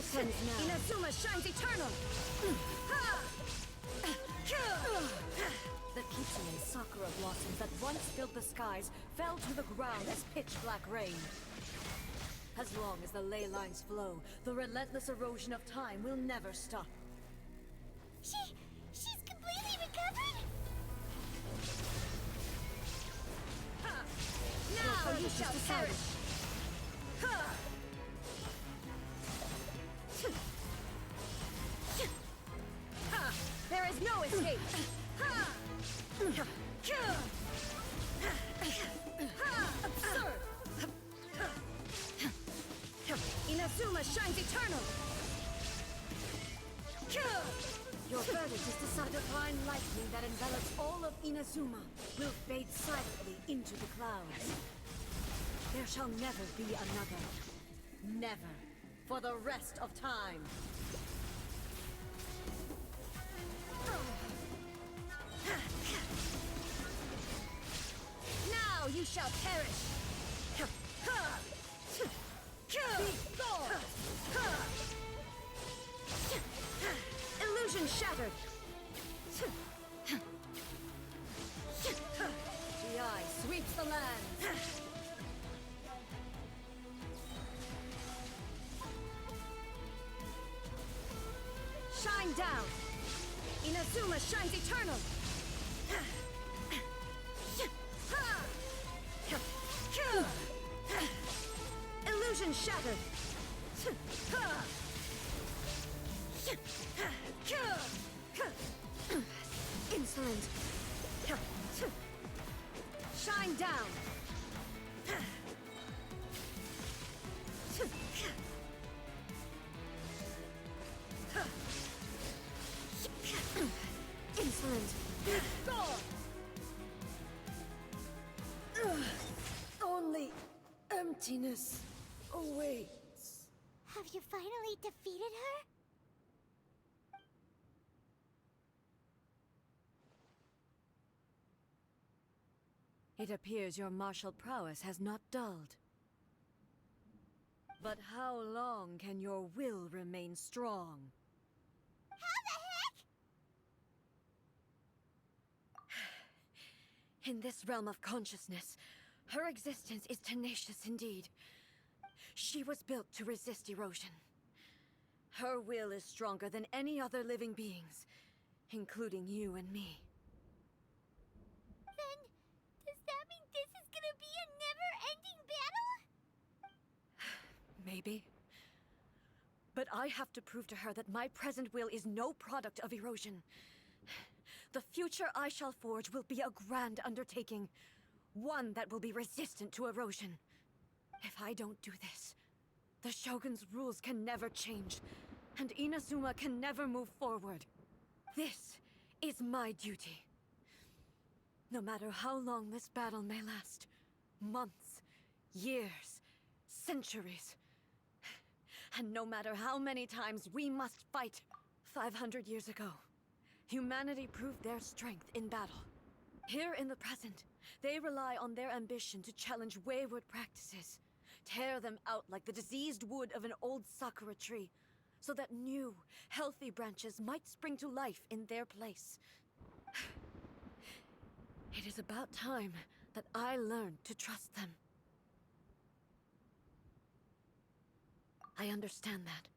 This ends now. Inazuma shines eternal! The kitsune sakura blossoms that once filled the skies fell to the ground as pitch-black rain. As long as the ley lines flow, the relentless erosion of time will never stop. She's completely recovered? Now you shall perish! There is no escape! Absurd! Inazuma shines eternal! Your verdict is decided. The fine lightning that envelops all of Inazuma will fade silently into the clouds. There shall never be another. Never. For the rest of time. Now you shall perish! Be gone! Illusion shattered! The eye sweeps the land! Shine down! Inazuma shines eternal! Illusion shattered! Insolent! Shine down! Insolent! Be gone! Only emptiness awaits. Have you finally defeated her? It appears your martial prowess has not dulled. But how long can your will remain strong? How the heck? In this realm of consciousness, her existence is tenacious indeed. She was built to resist erosion. Her will is stronger than any other living beings, including you and me. Then, does that mean this is gonna be a never-ending battle? Maybe. But I have to prove to her that my present will is no product of erosion. The future I shall forge will be a grand undertaking. One that will be resistant to erosion. If I don't do this, the Shogun's rules can never change, and Inazuma can never move forward. This is my duty. No matter how long this battle may last, months, years, centuries, and no matter how many times we must fight. 500 years ago, humanity proved their strength in battle. Here in the present, they rely on their ambition to challenge wayward practices, tear them out like the diseased wood of an old sakura tree, so that new, healthy branches might spring to life in their place. It is about time that I learned to trust them. I understand that.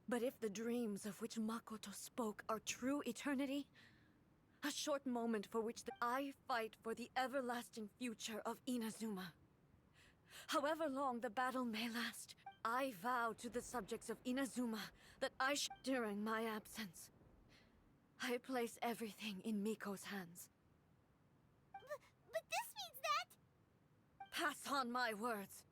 But if the dreams of which Makoto spoke are true eternity, a short moment for which I fight for the everlasting future of Inazuma. However long the battle may last, I vow to the subjects of Inazuma that during my absence, I place everything in Miko's hands. But this means that... Pass on my words.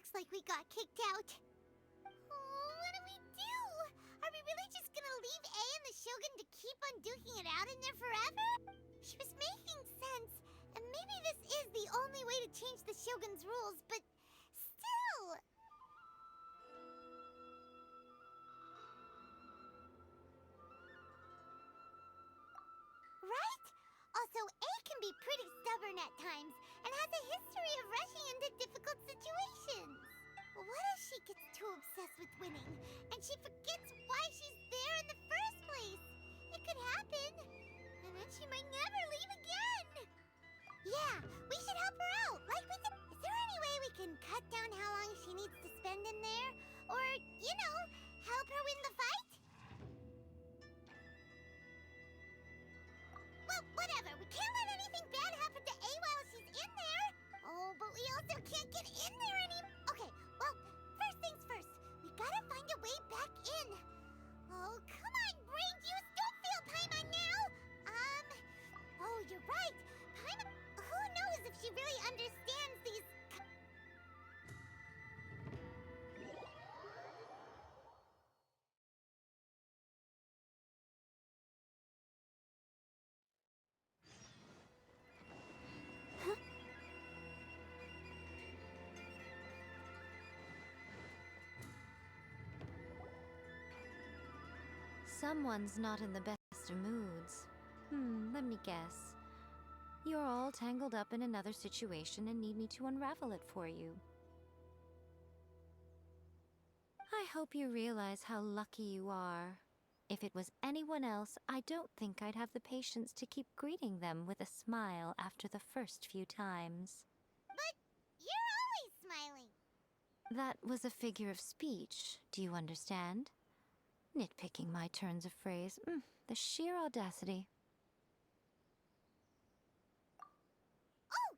looks like we got kicked out. Oh, what do we do? Are we really just gonna leave A and the Shogun to keep on duking it out in there forever? She was making sense, and maybe this is the only way to change the Shogun's rules, but still... Right? Also, A can be pretty stubborn at times, and has a history of rushing into difficult situations. What if she gets too obsessed with winning, and she forgets why she's there in the first place? It could happen, and then she might never leave again. Yeah, we should help her out, like we did. Is there any way we can cut down how long she needs to spend in there? Or, you know, help her win the fight? Well, whatever. We can't let anything bad happen to A while she's in there. Oh, but we also can't get in there anymore. Okay, well, first things first. We gotta find a way back in. Oh, come on, brain juice. Don't feel Paimon now. Oh, you're right. Paimon, who knows if she really understands these... Someone's not in the best of moods. Let me guess. You're all tangled up in another situation and need me to unravel it for you. I hope you realize how lucky you are. If it was anyone else, I don't think I'd have the patience to keep greeting them with a smile after the first few times. But you're always smiling. That was a figure of speech, do you understand? Nitpicking my turns of phrase. The sheer audacity. Oh,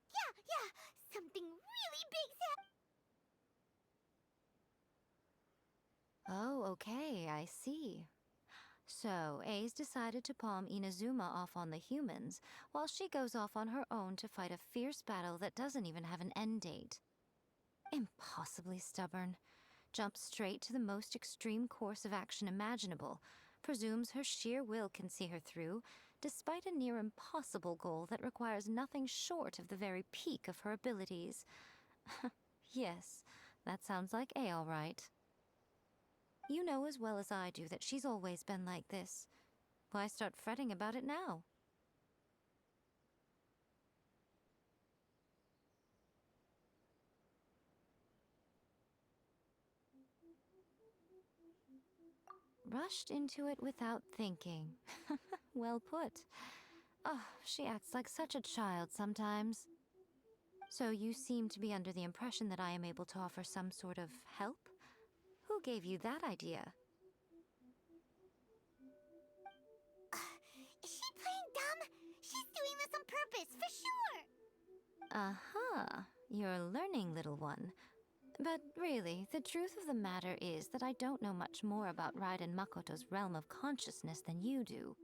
yeah. Something really big's happening. Oh, okay, I see. So, A's decided to palm Inazuma off on the humans, while she goes off on her own to fight a fierce battle that doesn't even have an end date. Impossibly stubborn. Jumps straight to the most extreme course of action imaginable, presumes her sheer will can see her through, despite a near impossible goal that requires nothing short of the very peak of her abilities. Yes, that sounds like A all right. You know as well as I do that she's always been like this. Why start fretting about it now? Rushed into it without thinking. Well put. Oh, she acts like such a child sometimes. So you seem to be under the impression that I am able to offer some sort of help? Who gave you that idea? Is she playing dumb? She's doing this on purpose, for sure. Aha, you're learning, little one. But really, the truth of the matter is that I don't know much more about Raiden Makoto's realm of consciousness than you do.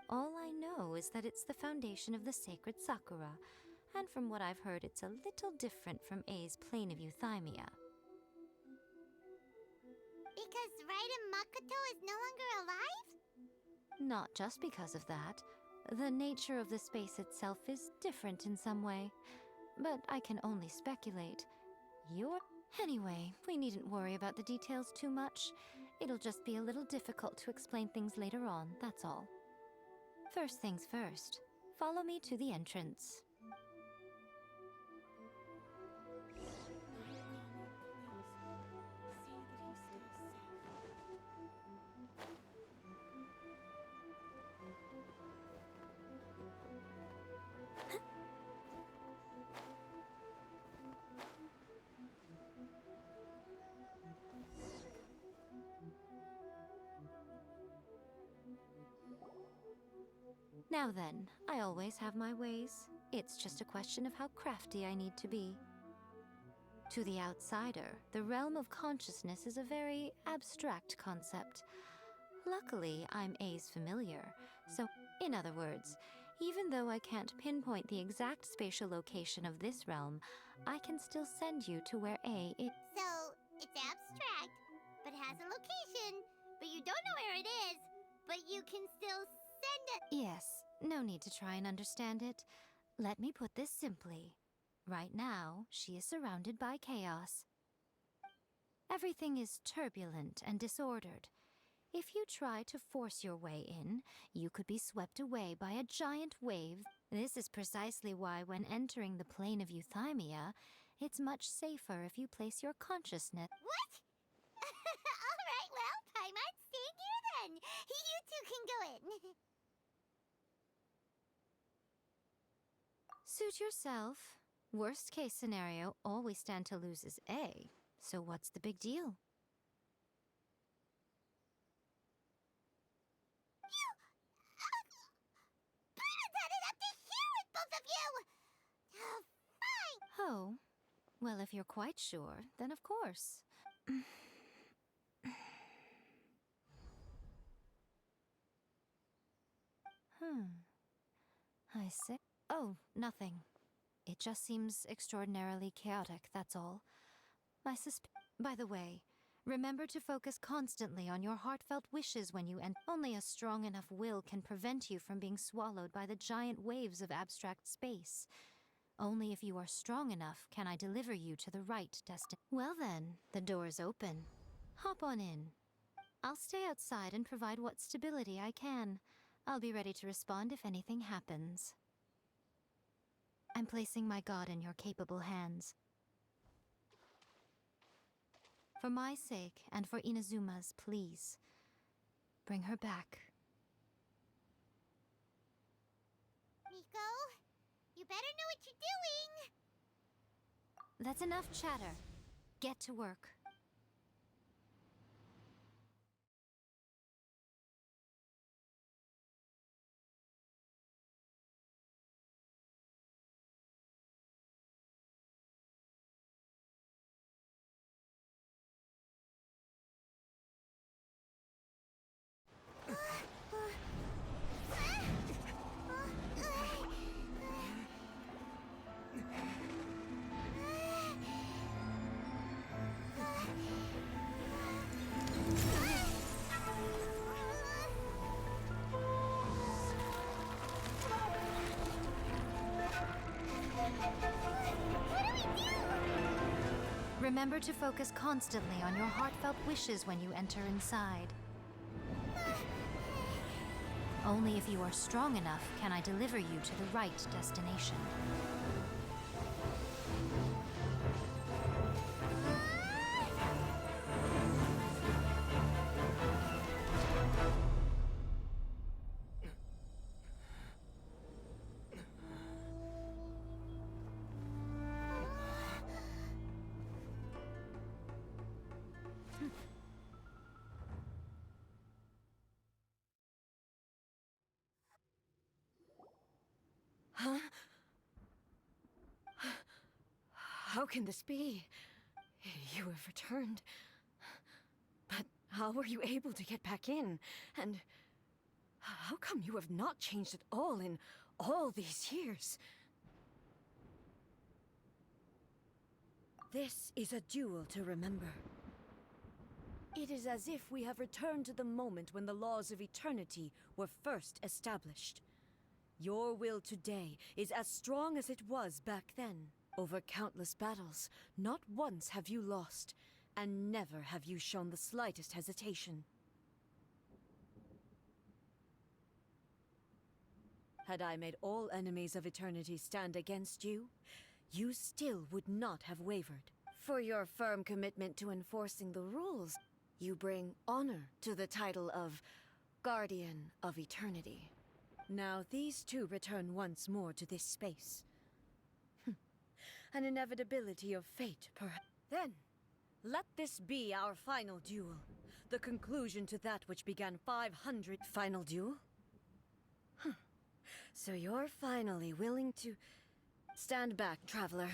All I know is that it's the foundation of the sacred Sakura, and from what I've heard, it's a little different from A's plane of euthymia. Because Raiden Makoto is no longer alive? Not just because of that. The nature of the space itself is different in some way, but I can only speculate. Anyway, we needn't worry about the details too much. It'll just be a little difficult to explain things later on, that's all. First things first, follow me to the entrance. Now then, I always have my ways. It's just a question of how crafty I need to be. To the outsider, the realm of consciousness is a very abstract concept. Luckily, I'm A's familiar, so in other words, Even though I can't pinpoint the exact spatial location of this realm, I can still send you to where is. So, it's abstract, but has a location, but you don't know where it is, but you can still send it. Yes, no need to try and understand it. Let me put this simply. Right now, she is surrounded by chaos. Everything is turbulent and disordered. If you try to force your way in, you could be swept away by a giant wave. This is precisely why when entering the plane of Euthymia, it's much safer if you place your consciousness. What? Alright, well, Paimon's staying here then. You two can go in. Suit yourself. Worst case scenario, all we stand to lose is A. So what's the big deal? Paimon's had it up to here with both of you! Oh, fine! Oh, well, if you're quite sure, then of course. I see. Oh, nothing. It just seems extraordinarily chaotic, that's all. By the way, remember to focus constantly on your heartfelt wishes when you enter. Only a strong enough will can prevent you from being swallowed by the giant waves of abstract space. Only if you are strong enough can I deliver you to the right destination. Well then, the door's open. Hop on in. I'll stay outside and provide what stability I can. I'll be ready to respond if anything happens. I'm placing my god in your capable hands. For my sake, and for Inazuma's, please, bring her back. Miko, you better know what you're doing! That's enough chatter. Get to work. Remember to focus constantly on your heartfelt wishes when you enter inside. Only if you are strong enough can I deliver you to the right destination. Huh? How can this be? You have returned. But how were you able to get back in? And how come you have not changed at all in all these years? This is a duel to remember. It is as if we have returned to the moment when the laws of eternity were first established. Your will today is as strong as it was back then. Over countless battles, not once have you lost, and never have you shown the slightest hesitation. Had I made all enemies of eternity stand against you, you still would not have wavered. For your firm commitment to enforcing the rules, you bring honor to the title of Guardian of Eternity. Now these two return once more to this space. An inevitability of fate, perhaps. Then, let this be our final duel. The conclusion to that which began 500... Final duel? So you're finally willing to... Stand back, traveler.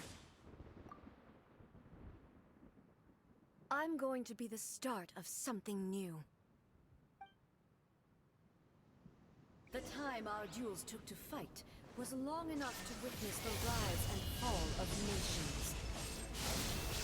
I'm going to be the start of something new. The time our duels took to fight was long enough to witness the rise and fall of nations.